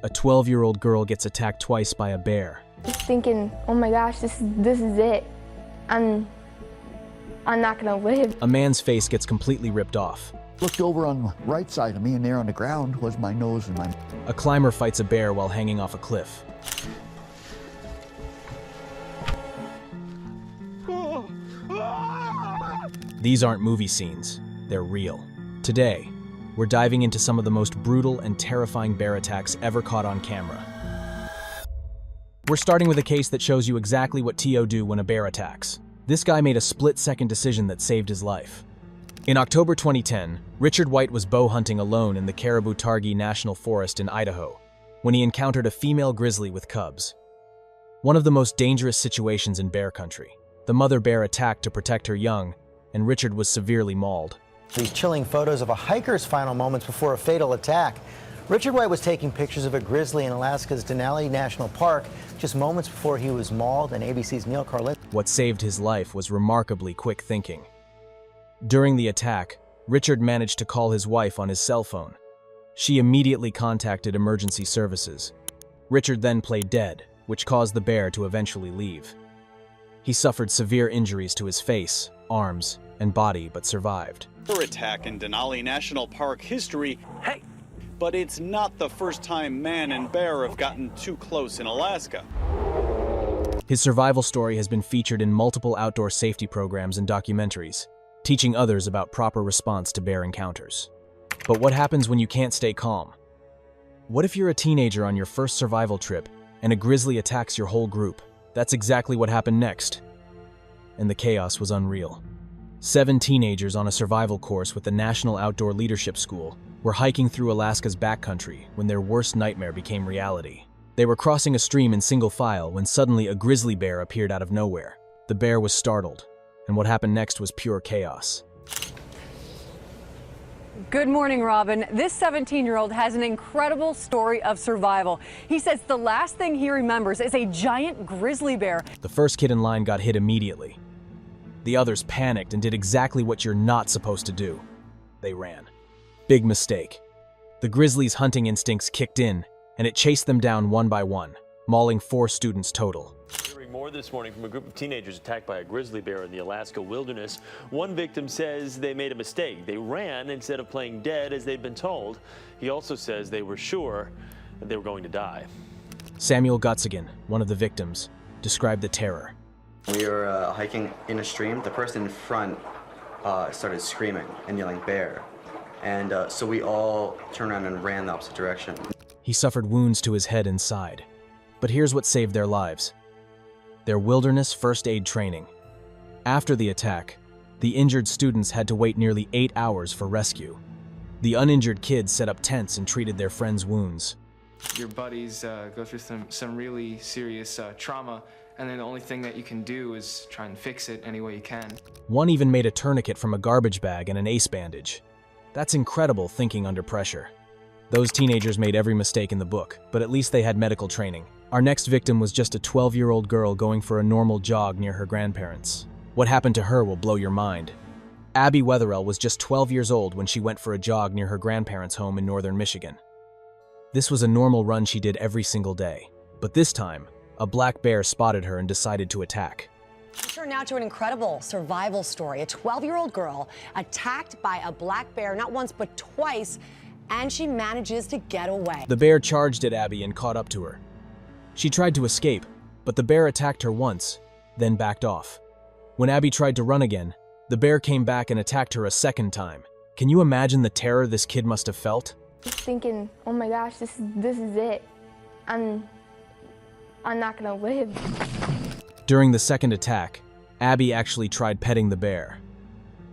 A 12-year-old girl gets attacked twice by a bear. Just thinking, oh my gosh, this is it. I'm not gonna live. A man's face gets completely ripped off. Looked over on the right side of me, and there on the ground was my nose and my... A climber fights a bear while hanging off a cliff. These aren't movie scenes, they're real. Today, we're diving into some of the most brutal and terrifying bear attacks ever caught on camera. We're starting with a case that shows you exactly what TO do when a bear attacks. This guy made a split-second decision that saved his life. In October 2010, Richard White was bow hunting alone in the Caribou-Targhee National Forest in Idaho when he encountered a female grizzly with cubs. One of the most dangerous situations in bear country. The mother bear attacked to protect her young, and Richard was severely mauled. These chilling photos of a hiker's final moments before a fatal attack. Richard White was taking pictures of a grizzly in Alaska's Denali National Park just moments before he was mauled, and ABC's Neil Carlin. What saved his life was remarkably quick thinking. During the attack, Richard managed to call his wife on his cell phone. She immediately contacted emergency services. Richard then played dead, which caused the bear to eventually leave. He suffered severe injuries to his face, arms, and body, but survived. Attack in Denali National Park history. Hey! But it's not the first time man and bear have gotten too close in Alaska. His survival story has been featured in multiple outdoor safety programs and documentaries, teaching others about proper response to bear encounters. But what happens when you can't stay calm? What if you're a teenager on your first survival trip and a grizzly attacks your whole group? That's exactly what happened next. And the chaos was unreal. 7 teenagers on a survival course with the National Outdoor Leadership School were hiking through Alaska's backcountry when their worst nightmare became reality. They were crossing a stream in single file when suddenly a grizzly bear appeared out of nowhere. The bear was startled, and what happened next was pure chaos. Good morning, Robin. This 17-year-old has an incredible story of survival. He says the last thing he remembers is a giant grizzly bear. The first kid in line got hit immediately. The others panicked and did exactly what you're not supposed to do. They ran. Big mistake. The grizzly's hunting instincts kicked in, and it chased them down one by one, mauling 4 students total. Hearing more this morning from a group of teenagers attacked by a grizzly bear in the Alaska wilderness. One victim says they made a mistake. They ran instead of playing dead as they'd been told. He also says they were sure that they were going to die. Samuel Gutzigan, one of the victims, described the terror. We were hiking in a stream. The person in front started screaming and yelling bear. And so we all turned around and ran the opposite direction. He suffered wounds to his head and side. But here's what saved their lives: their wilderness first aid training. After the attack, the injured students had to wait nearly 8 hours for rescue. The uninjured kids set up tents and treated their friends' wounds. Your buddies go through some really serious trauma, and then the only thing that you can do is try and fix it any way you can. One even made a tourniquet from a garbage bag and an ace bandage. That's incredible thinking under pressure. Those teenagers made every mistake in the book, but at least they had medical training. Our next victim was just a 12-year-old girl going for a normal jog near her grandparents. What happened to her will blow your mind. Abby Wetherell was just 12 years old when she went for a jog near her grandparents' home in northern Michigan. This was a normal run she did every single day. But this time, a black bear spotted her and decided to attack. We turn now to an incredible survival story. A 12-year-old girl attacked by a black bear not once but twice, and she manages to get away. The bear charged at Abby and caught up to her. She tried to escape, but the bear attacked her once, then backed off. When Abby tried to run again, the bear came back and attacked her a second time. Can you imagine the terror this kid must have felt? Just thinking, oh my gosh, this is it. I'm not gonna live. During the second attack, Abby actually tried petting the bear.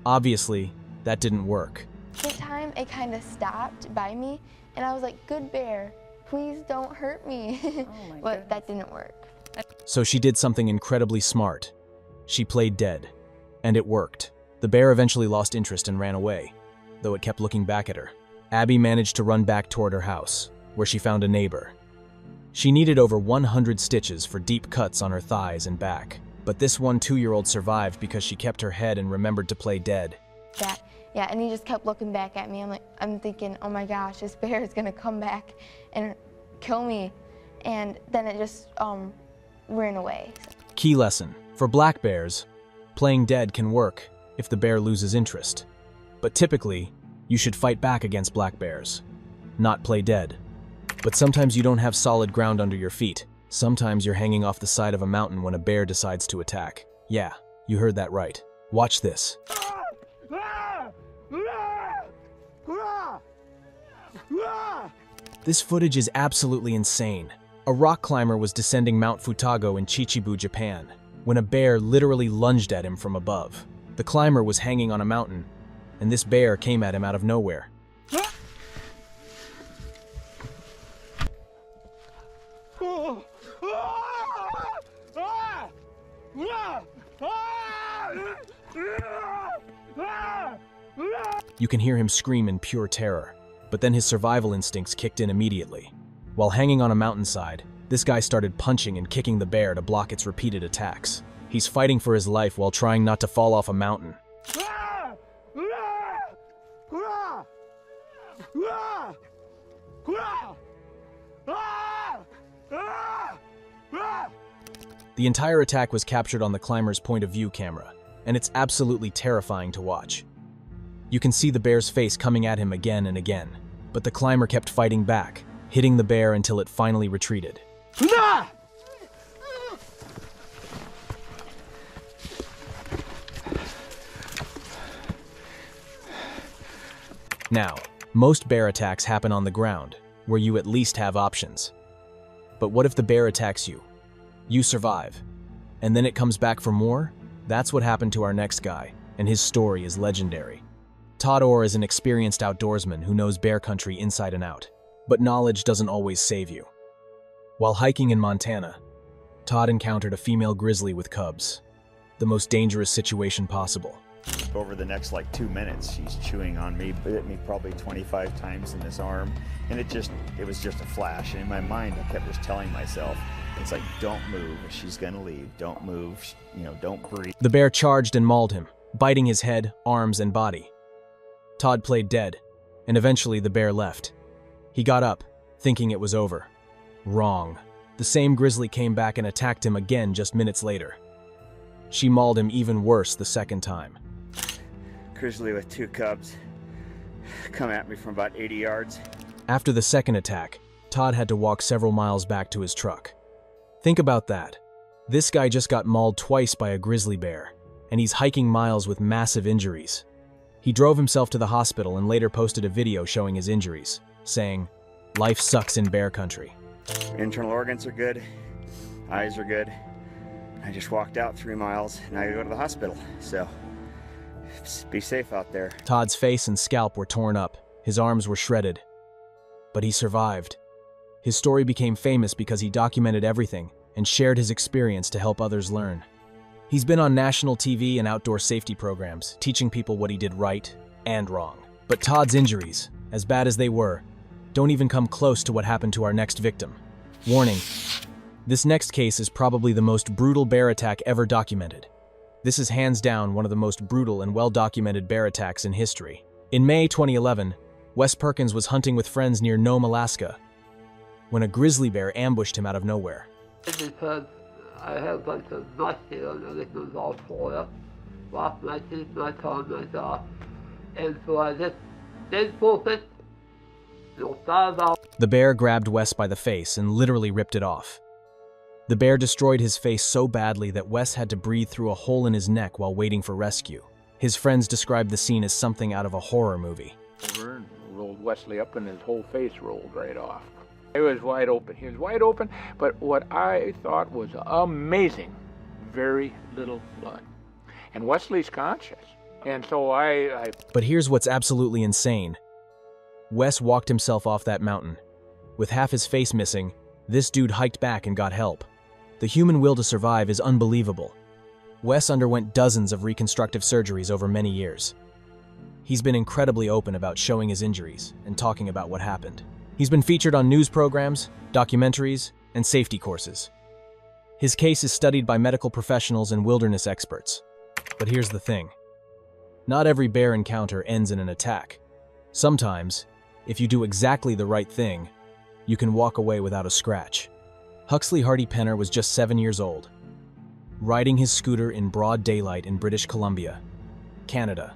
Obviously, that didn't work. This time it kind of stopped by me, and I was like, good bear, please don't hurt me. But that didn't work. So she did something incredibly smart. She played dead, and it worked. The bear eventually lost interest and ran away, though it kept looking back at her. Abby managed to run back toward her house, where she found a neighbor. She needed over 100 stitches for deep cuts on her thighs and back, but this one 2-year-old survived because she kept her head and remembered to play dead. Yeah, and he just kept looking back at me. I'm thinking, oh my gosh, this bear is gonna come back and kill me, and then it just ran away. Key lesson. For black bears, playing dead can work if the bear loses interest. But typically, you should fight back against black bears, not play dead. But sometimes you don't have solid ground under your feet. Sometimes you're hanging off the side of a mountain when a bear decides to attack. Yeah, you heard that right. Watch this. This footage is absolutely insane. A rock climber was descending Mount Futago in Chichibu, Japan, when a bear literally lunged at him from above. The climber was hanging on a mountain, and this bear came at him out of nowhere. You can hear him scream in pure terror, but then his survival instincts kicked in immediately. While hanging on a mountainside, this guy started punching and kicking the bear to block its repeated attacks. He's fighting for his life while trying not to fall off a mountain. The entire attack was captured on the climber's point of view camera, and it's absolutely terrifying to watch. You can see the bear's face coming at him again and again, but the climber kept fighting back, hitting the bear until it finally retreated. Now, most bear attacks happen on the ground, where you at least have options. But what if the bear attacks you? You survive, and then it comes back for more? That's what happened to our next guy, and his story is legendary. Todd Orr is an experienced outdoorsman who knows bear country inside and out, but knowledge doesn't always save you. While hiking in Montana, Todd encountered a female grizzly with cubs, the most dangerous situation possible. Over the next 2 minutes, she's chewing on me, bit me probably 25 times in this arm, and it was just a flash. And in my mind, I kept just telling myself, it's like, don't move, she's gonna leave, don't move, don't breathe. The bear charged and mauled him, biting his head, arms, and body. Todd played dead, and eventually the bear left. He got up, thinking it was over. Wrong. The same grizzly came back and attacked him again just minutes later. She mauled him even worse the second time. Grizzly with 2 cubs come at me from about 80 yards. After the second attack, Todd had to walk several miles back to his truck. Think about that. This guy just got mauled twice by a grizzly bear, and he's hiking miles with massive injuries. He drove himself to the hospital and later posted a video showing his injuries, saying, "Life sucks in bear country." Internal organs are good, eyes are good. I just walked out 3 miles and I gotta go to the hospital, so be safe out there. Todd's face and scalp were torn up, his arms were shredded, but he survived. His story became famous because he documented everything and shared his experience to help others learn. He's been on national TV and outdoor safety programs, teaching people what he did right and wrong. But Todd's injuries, as bad as they were, don't even come close to what happened to our next victim. Warning, this next case is probably the most brutal bear attack ever documented. This is hands down one of the most brutal and well-documented bear attacks in history. In May 2011, Wes Perkins was hunting with friends near Nome, Alaska, when a grizzly bear ambushed him out of nowhere. Because I had a bunch of musty and everything was all full up, lost my teeth, my tongue, my jaw, and so I just did pull it. The bear grabbed Wes by the face and literally ripped it off. The bear destroyed his face so badly that Wes had to breathe through a hole in his neck while waiting for rescue. His friends described the scene as something out of a horror movie. Over and rolled Wesley up and his whole face rolled right off. It was wide open. He was wide open, but what I thought was amazing, very little blood. And Wesley's conscious. And so I... But here's what's absolutely insane. Wes walked himself off that mountain. With half his face missing, this dude hiked back and got help. The human will to survive is unbelievable. Wes underwent dozens of reconstructive surgeries over many years. He's been incredibly open about showing his injuries and talking about what happened. He's been featured on news programs, documentaries, and safety courses. His case is studied by medical professionals and wilderness experts. But here's the thing. Not every bear encounter ends in an attack. Sometimes, if you do exactly the right thing, you can walk away without a scratch. Huxley Hardy Penner was just 7 years old, riding his scooter in broad daylight in British Columbia, Canada,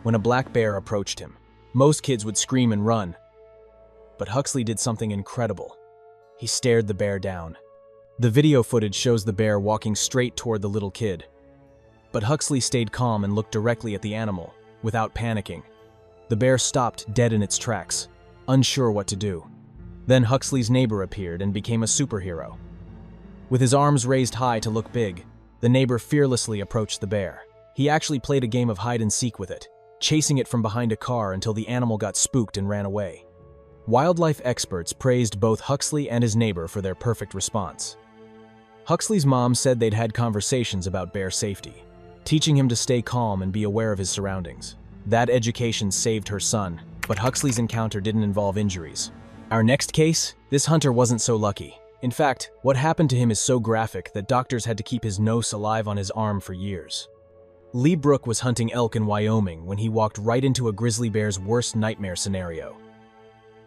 when a black bear approached him. Most kids would scream and run, but Huxley did something incredible. He stared the bear down. The video footage shows the bear walking straight toward the little kid, but Huxley stayed calm and looked directly at the animal, without panicking. The bear stopped dead in its tracks, unsure what to do. Then Huxley's neighbor appeared and became a superhero. With his arms raised high to look big, the neighbor fearlessly approached the bear. He actually played a game of hide-and-seek with it, chasing it from behind a car until the animal got spooked and ran away. Wildlife experts praised both Huxley and his neighbor for their perfect response. Huxley's mom said they'd had conversations about bear safety, teaching him to stay calm and be aware of his surroundings. That education saved her son, but Huxley's encounter didn't involve injuries. Our next case, this hunter wasn't so lucky. In fact, what happened to him is so graphic that doctors had to keep his nose alive on his arm for years. Lee Brook was hunting elk in Wyoming when he walked right into a grizzly bear's worst nightmare scenario.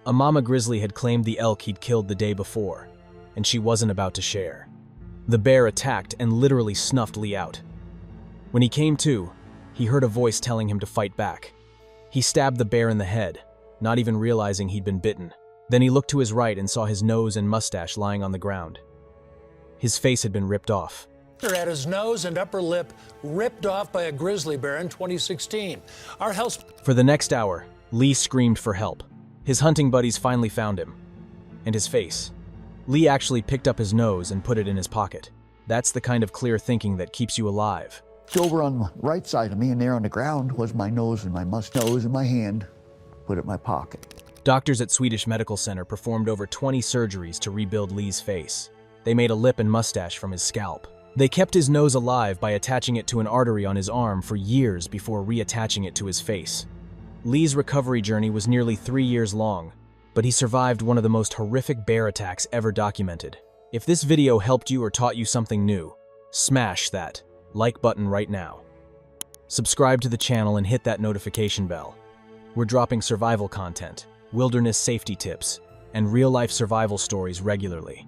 A mama grizzly had claimed the elk he'd killed the day before, and she wasn't about to share. The bear attacked and literally snuffed Lee out. When he came to, he heard a voice telling him to fight back. He stabbed the bear in the head, not even realizing he'd been bitten. Then he looked to his right and saw his nose and mustache lying on the ground. His face had been ripped off. Had his nose and upper lip ripped off by a grizzly bear in 2016. Our health... For the next hour, Lee screamed for help. His hunting buddies finally found him. And his face. Lee actually picked up his nose and put it in his pocket. That's the kind of clear thinking that keeps you alive. Over on the right side of me and there on the ground was my nose and my nose and my hand. Put it in my pocket. Doctors at Swedish Medical Center performed over 20 surgeries to rebuild Lee's face. They made a lip and mustache from his scalp. They kept his nose alive by attaching it to an artery on his arm for years before reattaching it to his face. Lee's recovery journey was nearly 3 years long, but he survived one of the most horrific bear attacks ever documented. If this video helped you or taught you something new, smash that like button right now. Subscribe to the channel and hit that notification bell. We're dropping survival content, wilderness safety tips, and real-life survival stories regularly.